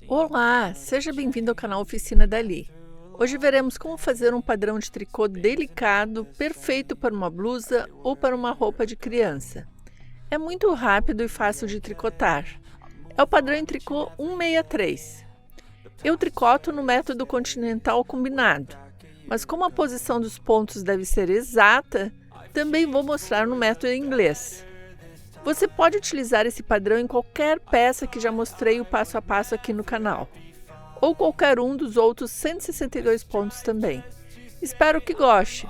Olá, seja bem-vindo ao canal Oficina Dali. Hoje veremos como fazer um padrão de tricô delicado, perfeito para uma blusa ou para uma roupa de criança. É muito rápido e fácil de tricotar. É o padrão em tricô 163. Eu tricoto no método continental combinado, mas como a posição dos pontos deve ser exata, também vou mostrar no método em inglês. Você pode utilizar esse padrão em qualquer peça que já mostrei o passo a passo aqui no canal, ou qualquer um dos outros 162 pontos também. Espero que goste.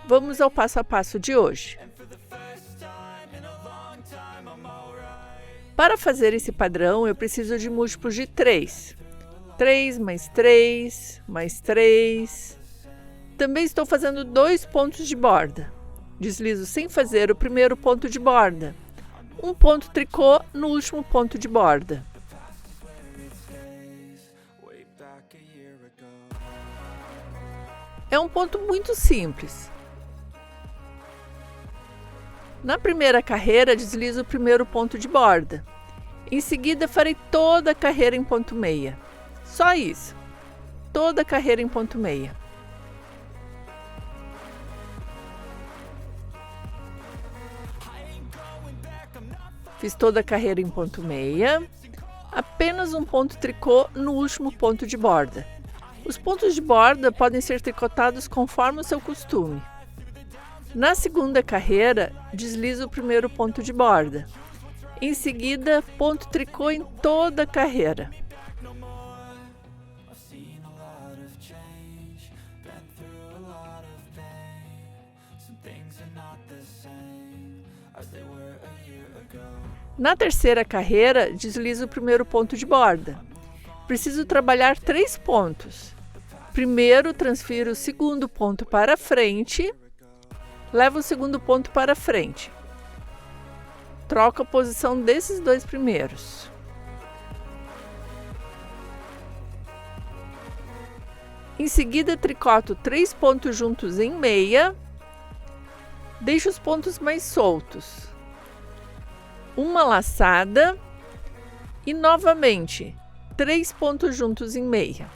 Vamos ao passo a passo de hoje. Para fazer esse padrão, eu preciso de múltiplos de 3. 3 mais 3 mais 3. Também estou fazendo 2 pontos de borda. Deslizo sem fazer o primeiro ponto de borda. Um ponto tricô no último ponto de borda. É um ponto muito simples. Na primeira carreira, deslizo o primeiro ponto de borda. Em seguida, farei toda a carreira em ponto meia. Só isso. Toda a carreira em ponto meia. Fiz toda a carreira em ponto meia, apenas um ponto tricô no último ponto de borda. Os pontos de borda podem ser tricotados conforme o seu costume. Na segunda carreira, deslizo o primeiro ponto de borda. Em seguida, ponto tricô em toda a carreira. Na terceira carreira, deslizo o primeiro ponto de borda. Preciso trabalhar 3 pontos. Primeiro, transfiro o segundo ponto para frente. Levo o segundo ponto para frente. Troco a posição desses 2 primeiros. Em seguida, tricoto 3 pontos juntos em meia. Deixo os pontos mais soltos. Uma laçada e novamente 3 pontos juntos em meia.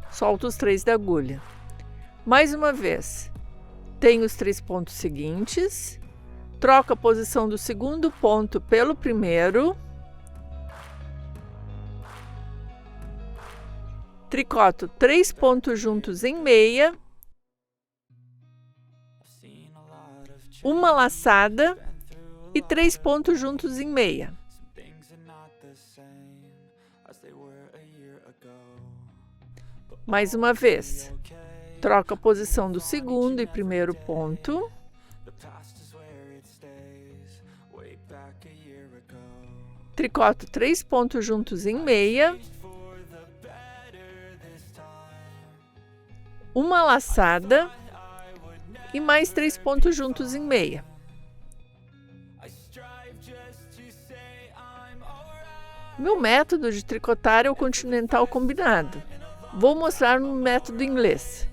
Solto os 3 da agulha. Mais uma vez, tenho os 3 pontos seguintes, troco a posição do segundo ponto pelo primeiro, tricoto 3 pontos juntos em meia, uma laçada e 3 pontos juntos em meia. Mais uma vez, troco a posição do segundo e primeiro ponto. Tricoto 3 pontos juntos em meia. Uma laçada e mais 3 pontos juntos em meia. Meu método de tricotar é o continental combinado. Vou mostrar no método inglês.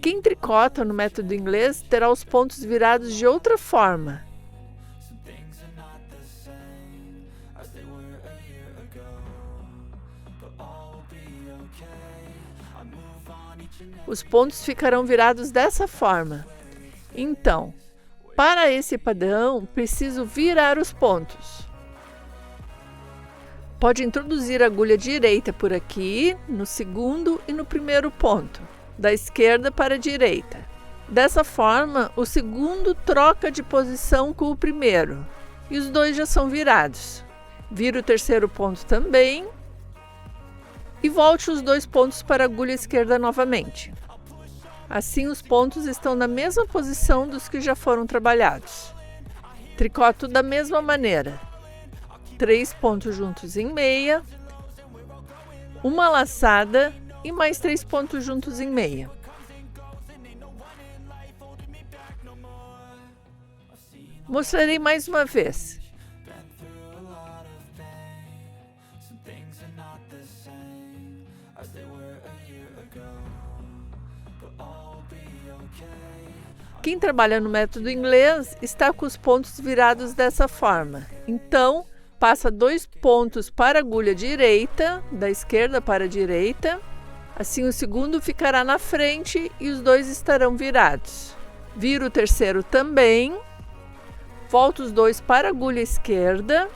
Quem tricota no método inglês terá os pontos virados de outra forma. Os pontos ficarão virados dessa forma. Então, para esse padrão, preciso virar os pontos. Pode introduzir a agulha direita por aqui, no segundo e no primeiro ponto, da esquerda para a direita. Dessa forma, o segundo troca de posição com o primeiro, e os dois já são virados. Viro o terceiro ponto também, e volte os 2 pontos para a agulha esquerda novamente. Assim, os pontos estão na mesma posição dos que já foram trabalhados. Tricoto da mesma maneira. 3 pontos juntos em meia, uma laçada e mais 3 pontos juntos em meia. Mostrarei mais uma vez. Quem trabalha no método inglês está com os pontos virados dessa forma. Então, Passa 2 pontos para a agulha direita, da esquerda para a direita. Assim o segundo ficará na frente e os 2 estarão virados. Vira o terceiro também. Volta os 2 para a agulha esquerda.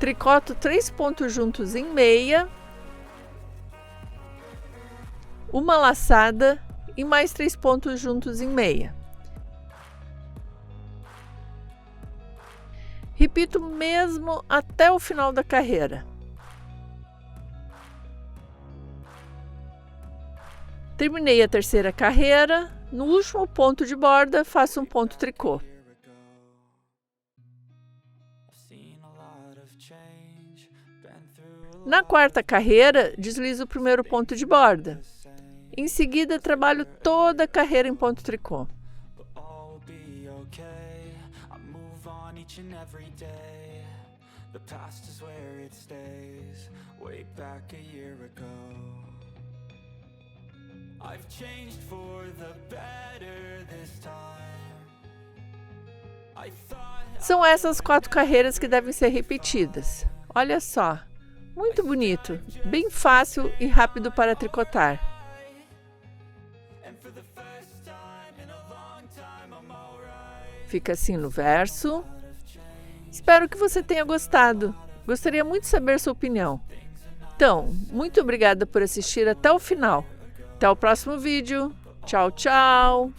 Tricoto 3 pontos juntos em meia. Uma laçada e mais 3 pontos juntos em meia. Repito mesmo até o final da carreira. Terminei a terceira carreira. No último ponto de borda, faço um ponto tricô. Na quarta carreira, deslizo o primeiro ponto de borda. Em seguida, trabalho toda a carreira em ponto tricô. São essas 4 carreiras que devem ser repetidas. Olha só, muito bonito, bem fácil e rápido para tricotar. Fica assim no verso. Espero que você tenha gostado. Gostaria muito de saber sua opinião. Então, muito obrigada por assistir até o final. Até o próximo vídeo. Tchau, tchau!